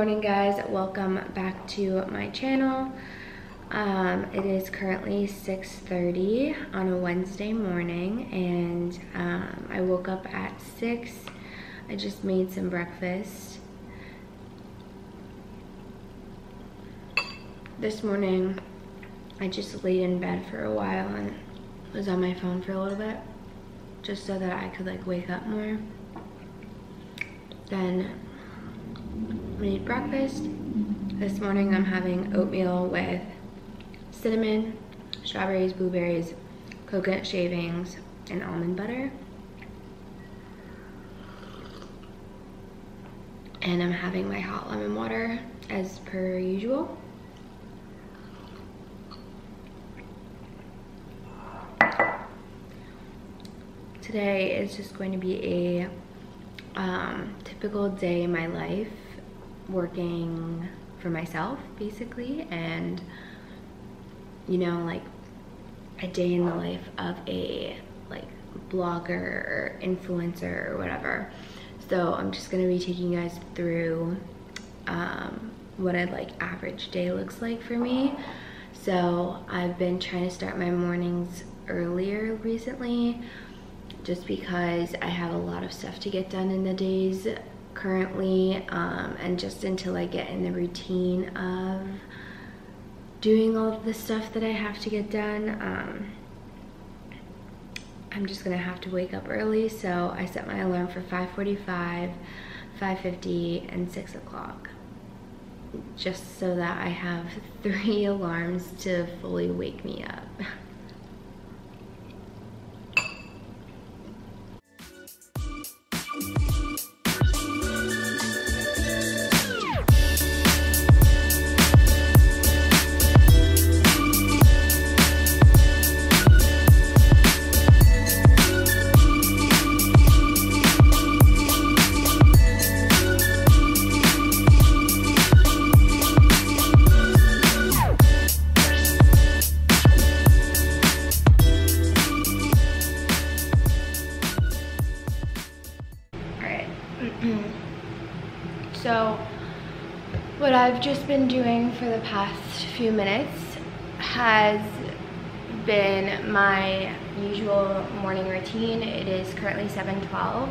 morning, guys. Welcome back to my channel. It is currently 6:30 on a Wednesday morning, and I woke up at 6. I just made some breakfast. This morning, I just laid in bed for a while and was on my phone for a little bit, just so that I could like wake up more. Then made breakfast. This morning I'm having oatmeal with cinnamon, strawberries, blueberries, coconut shavings, and almond butter. And I'm having my hot lemon water as per usual. Today is just going to be a typical day in my life, working for myself basically, and you know, like a day in the life of a like blogger or influencer or whatever. So I'm just gonna be taking you guys through what a like average day looks like for me. So I've been trying to start my mornings earlier recently, just because I have a lot of stuff to get done in the days currently, and just until I get in the routine of doing all of the stuff that I have to get done, I'm just gonna have to wake up early. So I set my alarm for 5:45, 5:50, and 6 o'clock, just so that I have 3 alarms to fully wake me up. So what I've just been doing for the past few minutes has been my usual morning routine. It is currently 7:12.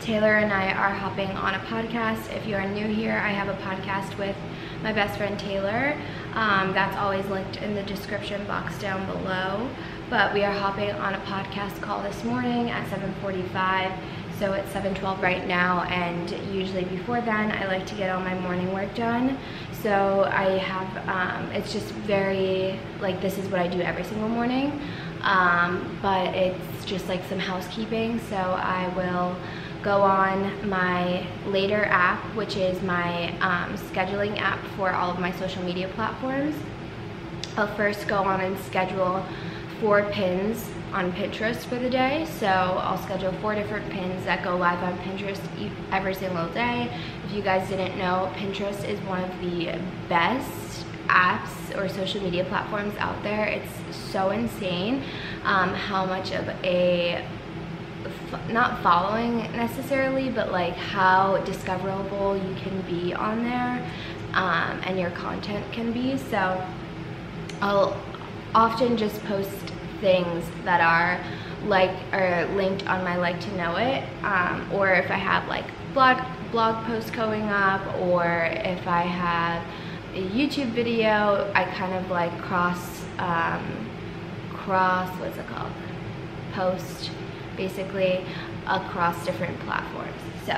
Taylor and I are hopping on a podcast. If you are new here, I have a podcast with my best friend Taylor. That's always linked in the description box down below. But we are hopping on a podcast call this morning at 7:45. So it's 7:12 right now, and usually before then I like to get all my morning work done. So I have, it's just very, like, this is what I do every single morning, but it's just like some housekeeping. So I will go on my Later app, which is my scheduling app for all of my social media platforms. I'll first go on and schedule 4 pins on Pinterest for the day. So I'll schedule 4 different pins that go live on Pinterest every single day. If you guys didn't know, Pinterest is one of the best apps or social media platforms out there. It's so insane how much of a, not following necessarily, but like how discoverable you can be on there, and your content can be. So I'll often just post things that are like or linked on my like to know it, or if I have like blog posts going up, or if I have a YouTube video, I kind of like what's it called, post basically across different platforms. So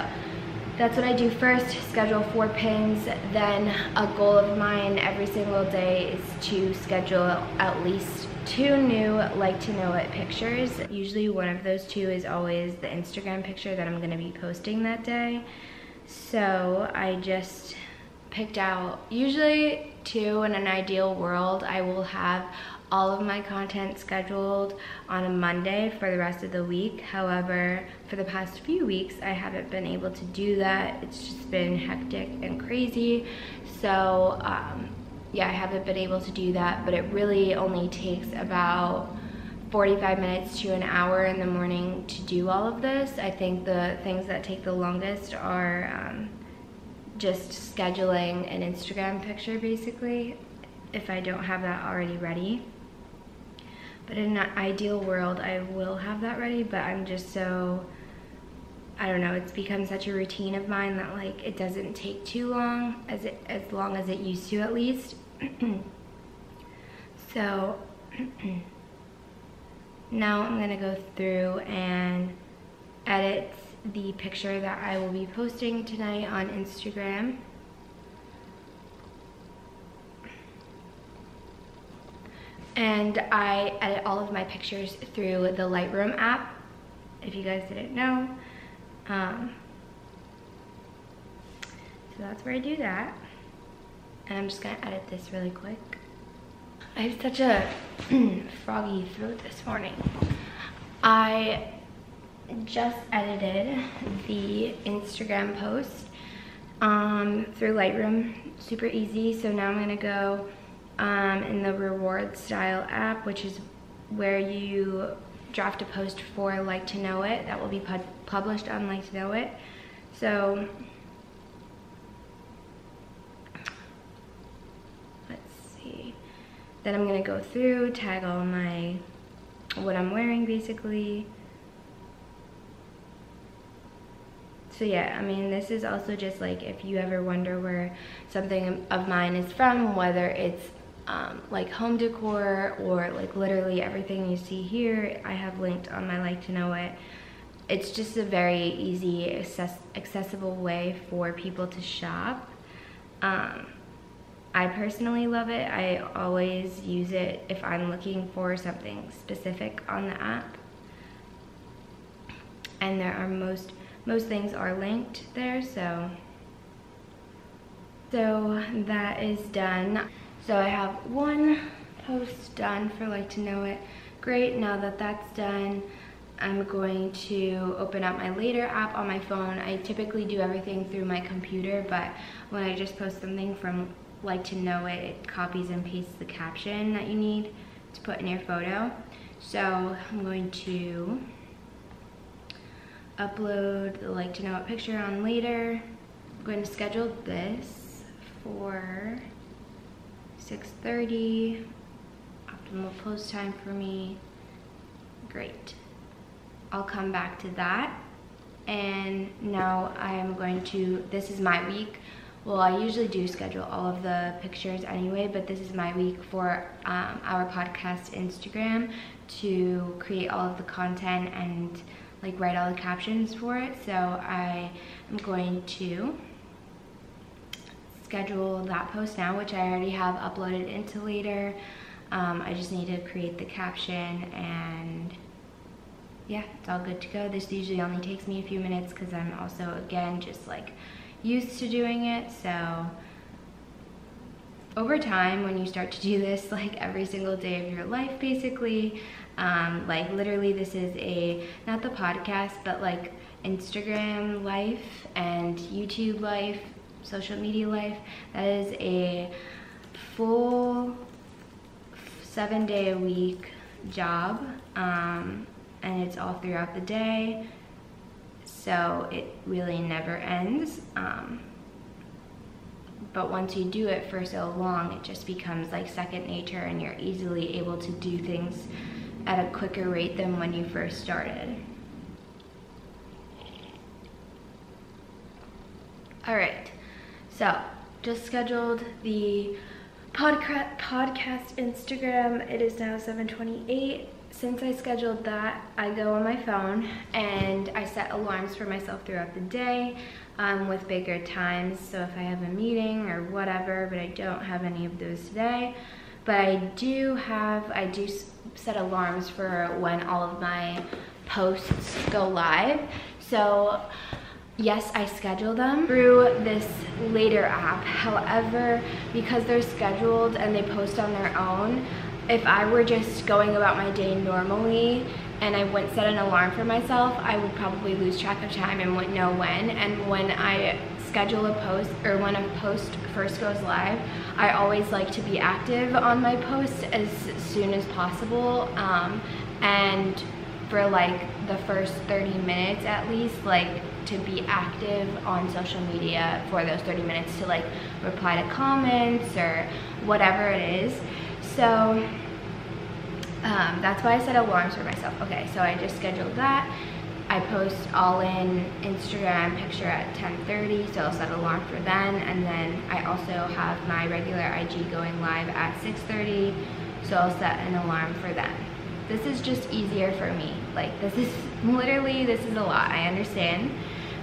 that's what I do first, schedule 4 pins. Then a goal of mine every single day is to schedule at least 2 new like to know it pictures. Usually one of those 2 is always the Instagram picture that I'm gonna be posting that day. So I just picked out usually 2. In an ideal world, I will have all of my content scheduled on a Monday for the rest of the week. However, for the past few weeks, I haven't been able to do that. It's just been hectic and crazy. So yeah, I haven't been able to do that, but it really only takes about 45 minutes to an hour in the morning to do all of this. I think the things that take the longest are just scheduling an Instagram picture, basically, if I don't have that already ready. But in an ideal world, I will have that ready, but I'm just so, I don't know, it's become such a routine of mine that like it doesn't take too long, as long as it used to at least. So now I'm gonna go through and edit the picture that I will be posting tonight on Instagram. And I edit all of my pictures through the Lightroom app, if you guys didn't know. So that's where I do that. And I'm just gonna edit this really quick. I have such a froggy throat this morning. I just edited the Instagram post through Lightroom, super easy. So now I'm gonna go in the reward style app, which is where you draft a post for Like to Know It that will be published on Like to Know It. So let's see. Then I'm gonna go through, tag all my what I'm wearing basically. So yeah, I mean, this is also just like if you ever wonder where something of mine is from, whether it's like home decor or like literally everything you see here, I have linked on my Like to Know It. It's just a very easy, accessible way for people to shop. I personally love it. I always use it if I'm looking for something specific on the app. And there are most things are linked there, so that is done. So I have one post done for Like to Know It. Great, now that that's done, I'm going to open up my Later app on my phone. I typically do everything through my computer, but when I just post something from Like to Know It, it copies and pastes the caption that you need to put in your photo. So I'm going to upload the Like to Know It picture on Later. I'm going to schedule this for 6:30, optimal post time for me. Great. I'll come back to that. And now I am going to, this is my week. Well, I usually do schedule all of the pictures anyway, but this is my week for our podcast Instagram to create all of the content and like write all the captions for it. So I am going to schedule that post now, which I already have uploaded into Later. I just need to create the caption and yeah, it's all good to go. This usually only takes me a few minutes because I'm also, again, just like used to doing it. So over time, when you start to do this like every single day of your life, basically, like literally this is not the podcast, but like Instagram life and YouTube life, social media life, that is a full 7-day-a-week job, and it's all throughout the day, so it really never ends. But once you do it for so long, it just becomes like second nature, and you're easily able to do things at a quicker rate than when you first started. All right. So, just scheduled the podcast Instagram. It is now 7:28. Since I scheduled that, I go on my phone and I set alarms for myself throughout the day with bigger times. So if I have a meeting or whatever, but I don't have any of those today. But I do set alarms for when all of my posts go live. So yes, I schedule them through this Later app. However, because they're scheduled and they post on their own, if I were just going about my day normally and I wouldn't set an alarm for myself, I would probably lose track of time and wouldn't know when. And when I schedule a post, or when a post first goes live, I always like to be active on my posts as soon as possible, and for like the first 30 minutes at least, like to be active on social media for those 30 minutes to like reply to comments or whatever it is. So that's why I set alarms for myself. Okay, so I just scheduled that. I post all in Instagram picture at 10:30, so I'll set an alarm for then, and then I also have my regular IG going live at 6:30, so I'll set an alarm for then. This is just easier for me. Like, this is literally, this is a lot, I understand.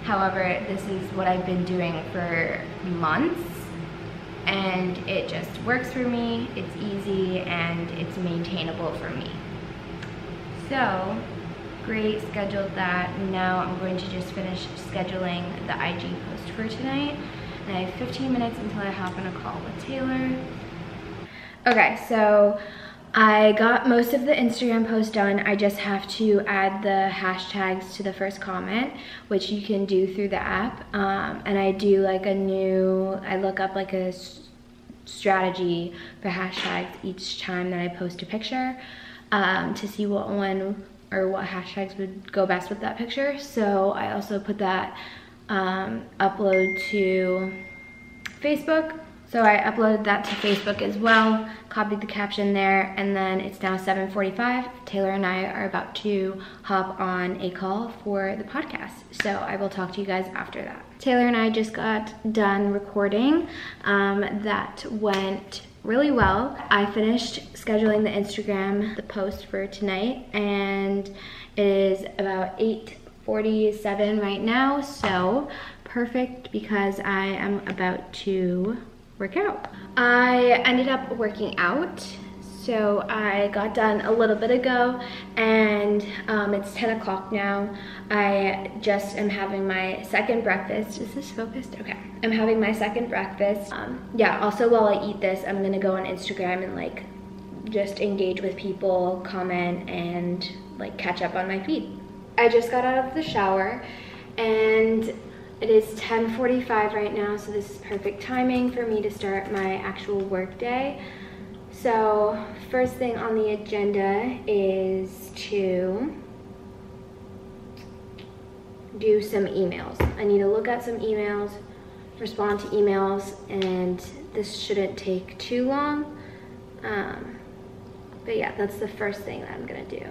However, this is what I've been doing for months, and it just works for me, it's easy, and it's maintainable for me. So, great, scheduled that. Now I'm going to just finish scheduling the IG post for tonight. And I have 15 minutes until I hop on a call with Taylor. Okay, so I got most of the Instagram post done. I just have to add the hashtags to the first comment, which you can do through the app. And I do like I look up like a strategy for hashtags each time that I post a picture, to see what one or what hashtags would go best with that picture. So I also put that upload to Facebook. So I uploaded that to Facebook as well, copied the caption there, and then it's now 7:45. Taylor and I are about to hop on a call for the podcast. So I will talk to you guys after that. Taylor and I just got done recording. That went really well. I finished scheduling the post for tonight, and it is about 8:47 right now, so perfect because I am about to work out. I ended up working out, so I got done a little bit ago, and it's 10 o'clock now. I just am having my second breakfast. Is this focused? Okay. I'm having my second breakfast. Yeah, also while I eat this, I'm gonna go on Instagram and like just engage with people, comment, and like catch up on my feed. I just got out of the shower, and it is 10:45 right now, so this is perfect timing for me to start my actual work day. So first thing on the agenda is to do some emails. I need to look at some emails, respond to emails, and this shouldn't take too long. But yeah, that's the first thing that I'm gonna do.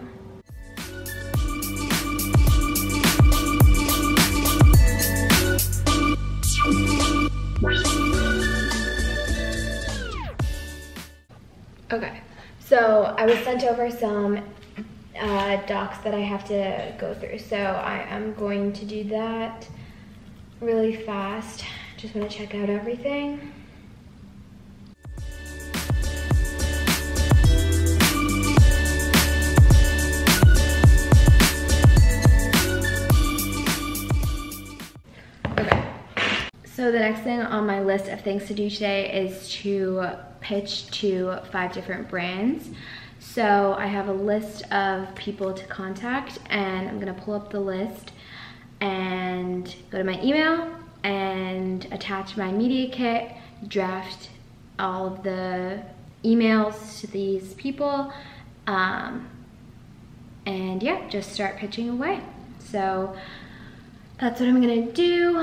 Okay, so I was sent over some docs that I have to go through, so I am going to do that really fast. Just want to check out everything. So the next thing on my list of things to do today is to pitch to 5 different brands. So I have a list of people to contact, and I'm gonna pull up the list and go to my email and attach my media kit, draft all of the emails to these people, and yeah, just start pitching away. So that's what I'm gonna do.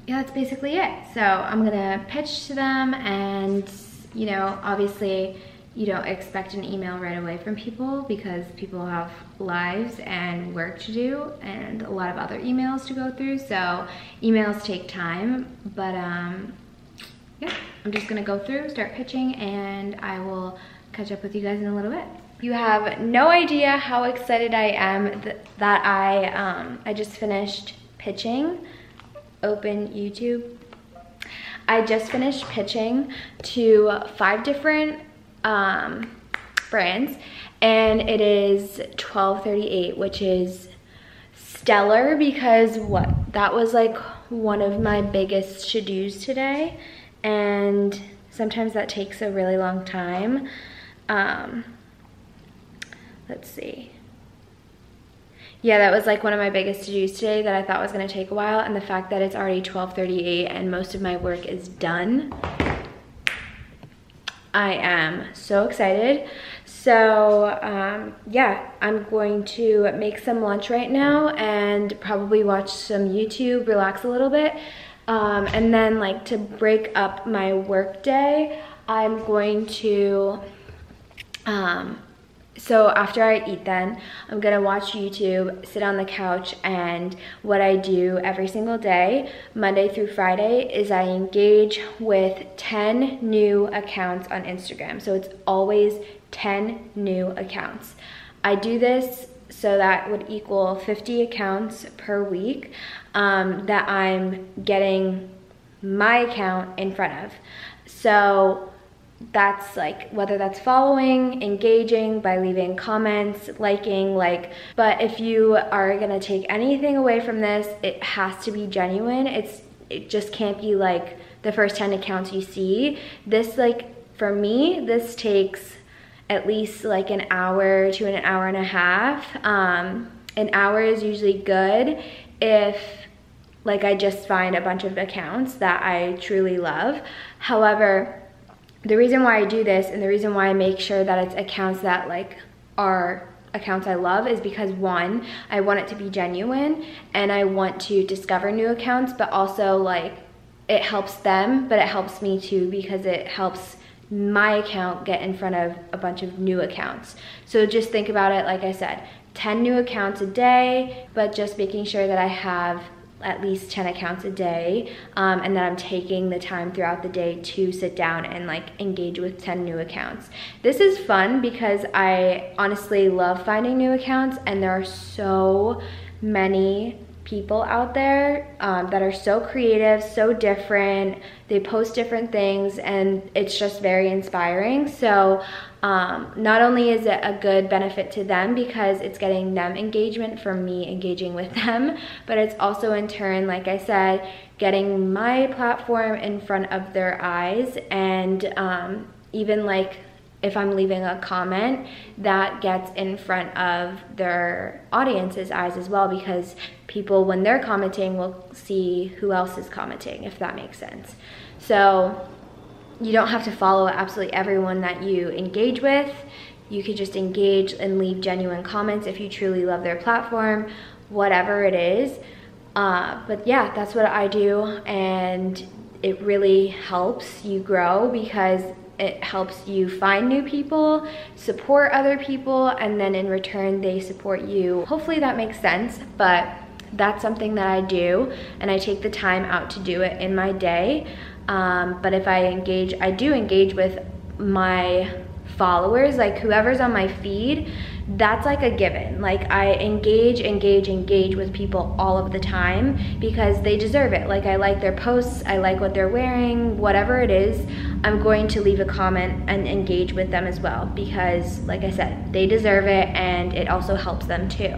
Yeah, that's basically it. So I'm gonna pitch to them, and you know, obviously you don't expect an email right away from people because people have lives and work to do and a lot of other emails to go through. So emails take time, but yeah, I'm just gonna go through, start pitching, and I will catch up with you guys in a little bit. You have no idea how excited I am that I just finished pitching. Open YouTube. I just finished pitching to 5 different brands, and it is 12:38, which is stellar because that was like one of my biggest to-dos today, and sometimes that takes a really long time. Let's see. yeah, that was like one of my biggest to-dos today that I thought was gonna take a while, and the fact that it's already 12:38 and most of my work is done. I am so excited. So yeah, I'm going to make some lunch right now and probably watch some YouTube, relax a little bit. And then like to break up my work day, I'm going to, so after I eat then, I'm gonna watch YouTube, sit on the couch, and what I do every single day, Monday through Friday, is I engage with 10 new accounts on Instagram. So it's always 10 new accounts. I do this so that would equal 50 accounts per week that I'm getting my account in front of. So that's like, whether that's following, engaging by leaving comments, liking, like, but if you are gonna take anything away from this, it has to be genuine. It just can't be like the first 10 accounts you see. This, like, for me, this takes at least like an hour to an hour and a half. An hour is usually good if like I just find a bunch of accounts that I truly love. However, the reason why I do this and the reason why I make sure that it's accounts that like are accounts I love is because, one, I want it to be genuine and I want to discover new accounts, but also like it helps them, but it helps me too because it helps my account get in front of a bunch of new accounts. So just think about it, like I said, 10 new accounts a day, but just making sure that I have at least 10 accounts a day, and that I'm taking the time throughout the day to sit down and like engage with 10 new accounts. This is fun because I honestly love finding new accounts, and there are so many people out there that are so creative, so different. They post different things and it's just very inspiring. So not only is it a good benefit to them because it's getting them engagement from me engaging with them, but it's also in turn, like I said, getting my platform in front of their eyes. And even like if I'm leaving a comment, that gets in front of their audience's eyes as well, because people, when they're commenting, will see who else is commenting, if that makes sense. So you don't have to follow absolutely everyone that you engage with. You could just engage and leave genuine comments if you truly love their platform, whatever it is. But yeah, that's what I do, and it really helps you grow because it helps you find new people, support other people, and then in return they support you. Hopefully that makes sense, but that's something that I do, and I take the time out to do it in my day. But if I engage, I do engage with my followers, like whoever's on my feed, that's like a given. Like I engage with people all of the time because they deserve it. Like I like their posts, I like what they're wearing, whatever it is, I'm going to leave a comment and engage with them as well because, like I said, they deserve it and it also helps them too.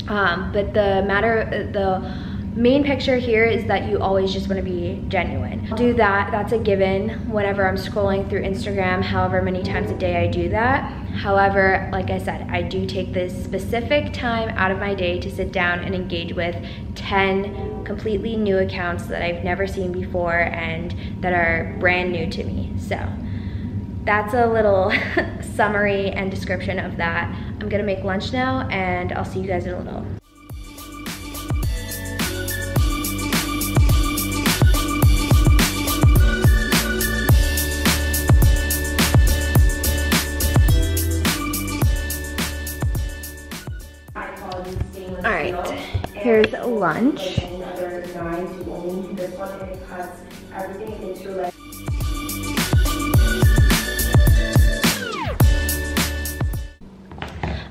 But the main picture here is that you always just want to be genuine. I'll do that, that's a given whenever I'm scrolling through Instagram, however many times a day I do that. However, like I said, I do take this specific time out of my day to sit down and engage with 10 completely new accounts that I've never seen before and that are brand new to me. So that's a little summary and description of that. I'm gonna make lunch now and I'll see you guys in a little. All right, here's lunch.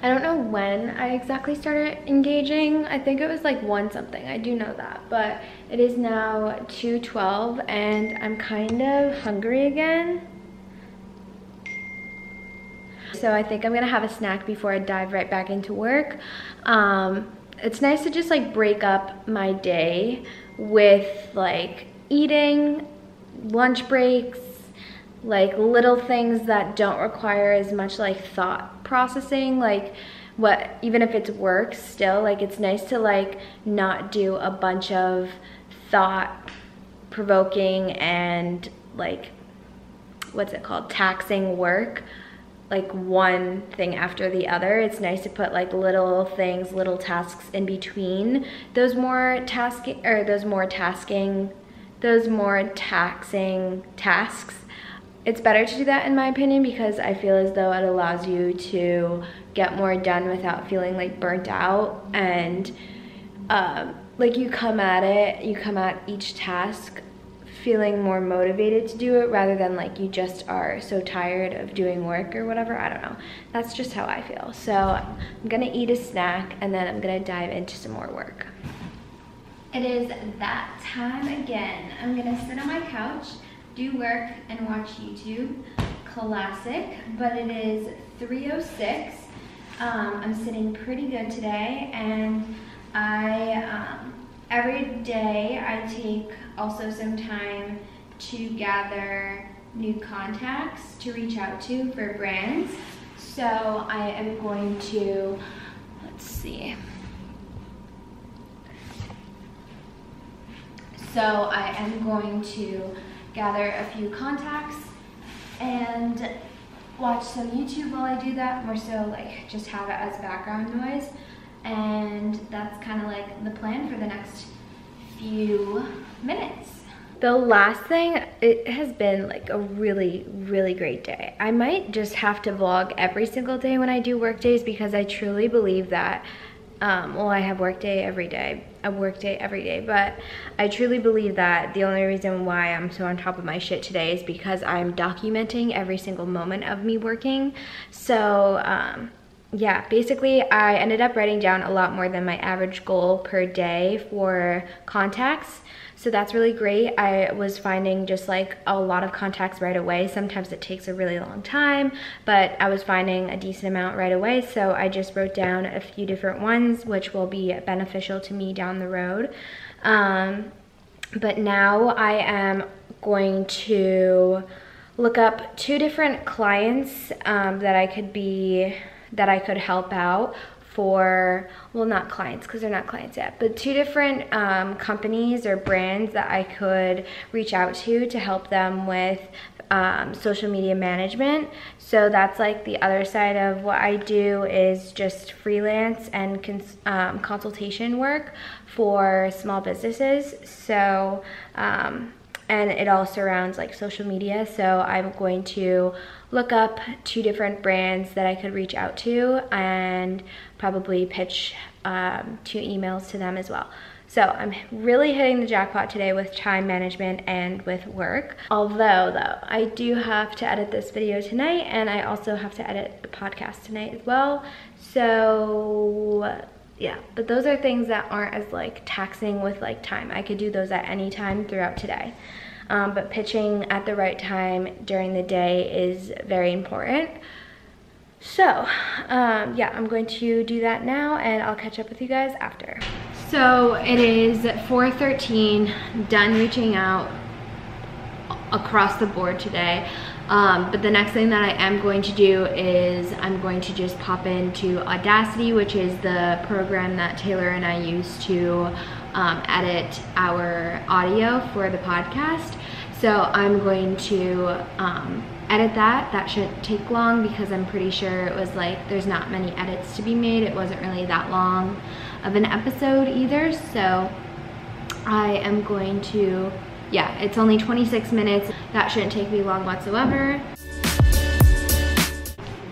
I don't know when I exactly started engaging. I think it was like 1 something, I do know that, but it is now 2:12 and I'm kind of hungry again. So I think I'm gonna have a snack before I dive right back into work. It's nice to just like break up my day with like eating, lunch breaks, like little things that don't require as much like thought processing. Like even if it's work still, like it's nice to like not do a bunch of thought provoking and like, what's it called, taxing work, like one thing after the other. It's nice to put like little things, little tasks in between those more taxing tasks. It's better to do that in my opinion, because I feel as though it allows you to get more done without feeling like burnt out, and like you come at each task feeling more motivated to do it, rather than like you just are so tired of doing work or whatever. I don't know. That's just how I feel. So I'm gonna eat a snack and then I'm gonna dive into some more work. It is that time again. I'm gonna sit on my couch, do work, and watch YouTube. Classic, but it is 3:06. I'm sitting pretty good today, and every day I take also some time to gather new contacts to reach out to for brands. So I am going to, let's see. So I am going to gather a few contacts and watch some YouTube while I do that, more so like just have it as background noise. And that's kind of like the plan for the next few minutes. The last thing, it has been like a really, really great day. I might just have to vlog every single day when I do work days, because I truly believe that, well, I have work day every day, but I truly believe that the only reason why I'm so on top of my shit today is because I'm documenting every single moment of me working. So, yeah, basically I ended up writing down a lot more than my average goal per day for contacts. So that's really great. I was finding just like a lot of contacts right away. Sometimes it takes a really long time, but I was finding a decent amount right away. So I just wrote down a few different ones, which will be beneficial to me down the road. But now I am going to look up 2 different clients that I could help out for, well, not clients because they're not clients yet, but 2 different companies or brands that I could reach out to help them with social media management. So that's like the other side of what I do, is just freelance and consultation work for small businesses. So and it all surrounds like social media. So I'm going to look up 2 different brands that I could reach out to and probably pitch 2 emails to them as well. So I'm really hitting the jackpot today with time management and with work. Although though, I do have to edit this video tonight, and I also have to edit the podcast tonight as well. So yeah, but those are things that aren't as like taxing with like time. I could do those at any time throughout today. But pitching at the right time during the day is very important. So yeah, I'm going to do that now, and I'll catch up with you guys after. So it is 4:13, done reaching out across the board today. But the next thing that I am going to do is I'm going to just pop into Audacity, which is the program that Taylor and I use to edit our audio for the podcast. So I'm going to edit that. That shouldn't take long, because I'm pretty sure it was like, there's not many edits to be made. It wasn't really that long of an episode either. So I am going to, yeah, it's only 26 minutes. That shouldn't take me long whatsoever.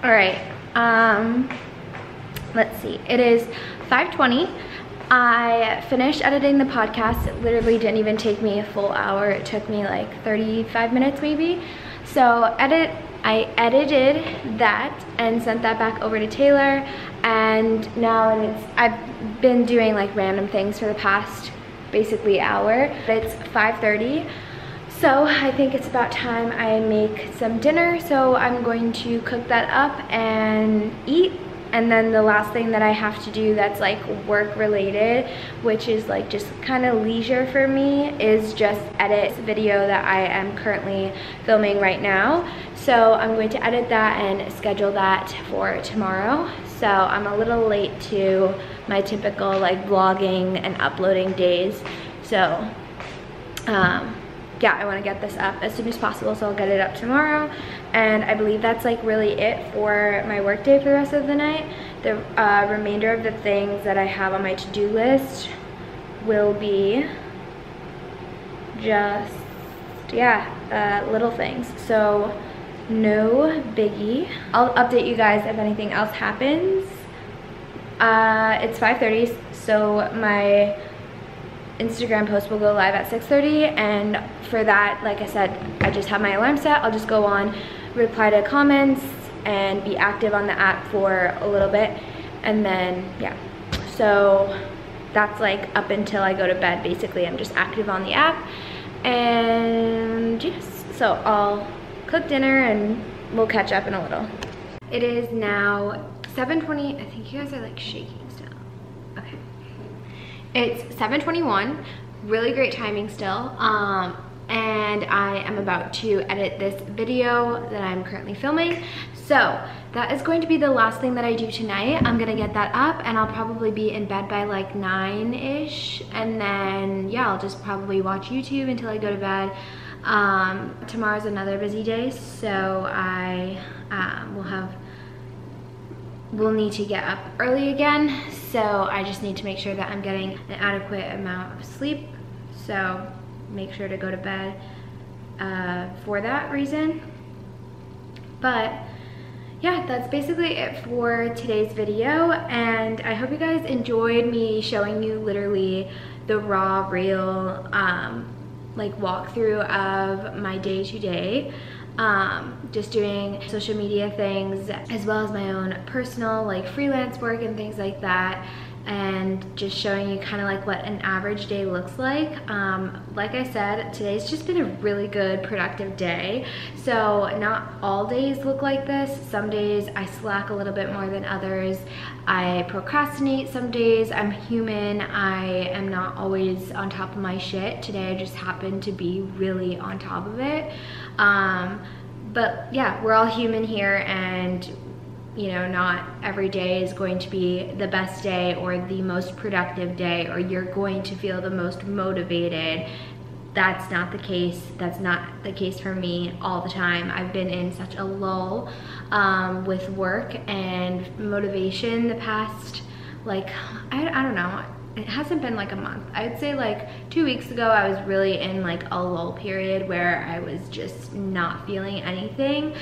All right, let's see. It is 5:20. I finished editing the podcast. It literally didn't even take me a full hour. It took me like 35 minutes maybe. So I edited that and sent that back over to Taylor. And now I've been doing like random things for the past basically hour. It's 5:30. So I think it's about time I make some dinner. So I'm going to cook that up and eat, And then the last thing that I have to do that's like work related, which is like just kind of leisure for me, is just edit this video that I am currently filming right now. So I'm going to edit that and schedule that for tomorrow. So I'm a little late to my typical like vlogging and uploading days. So yeah, I want to get this up as soon as possible, so I'll get it up tomorrow. And I believe that's like really it for my work day for the rest of the night. The remainder of the things that I have on my to-do list will be just, yeah, little things. So no biggie. I'll update you guys if anything else happens. It's 5:30, so my Instagram post will go live at 6:30, and for that, like I said, I just have my alarm set. I'll just go on, reply to comments, and be active on the app for a little bit, and then yeah, so that's like up until I go to bed. Basically, I'm just active on the app, and yes, so I'll cook dinner and we'll catch up in a little. It is now 7:20. I think you guys are like shaking still. Okay. It's 7:21, really great timing still, and I am about to edit this video that I'm currently filming. So that is going to be the last thing that I do tonight. I'm gonna get that up, and I'll probably be in bed by like 9-ish, and then yeah, I'll just probably watch YouTube until I go to bed. Tomorrow's another busy day, so I will need to get up early again, so I just need to make sure that I'm getting an adequate amount of sleep. So make sure to go to bed for that reason. But yeah, that's basically it for today's video, and I hope you guys enjoyed me showing you literally the raw, real like walkthrough of my day-to-day. Just doing social media things as well as my own personal like freelance work and things like that, and just showing you kind of like what an average day looks like. Like I said, today's just been a really good productive day, so not all days look like this. Some days I slack a little bit more than others. I procrastinate some days. I'm human. I am not always on top of my shit. Today I just happened to be really on top of it. But yeah, we're all human here, and you know, not every day is going to be the best day or the most productive day, or you're going to feel the most motivated. That's not the case. That's not the case for me all the time. I've been in such a lull with work and motivation the past, like, I don't know, it hasn't been like a month. I would say like 2 weeks ago, I was really in like a lull period where I was just not feeling anything.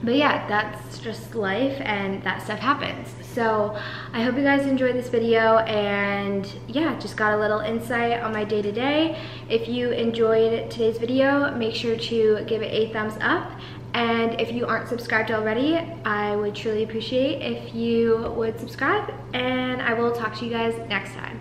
But yeah, that's just life, and that stuff happens. So I hope you guys enjoyed this video, and yeah, just got a little insight on my day-to-day. If you enjoyed today's video, make sure to give it a thumbs up. And if you aren't subscribed already, I would truly appreciate if you would subscribe, and I will talk to you guys next time.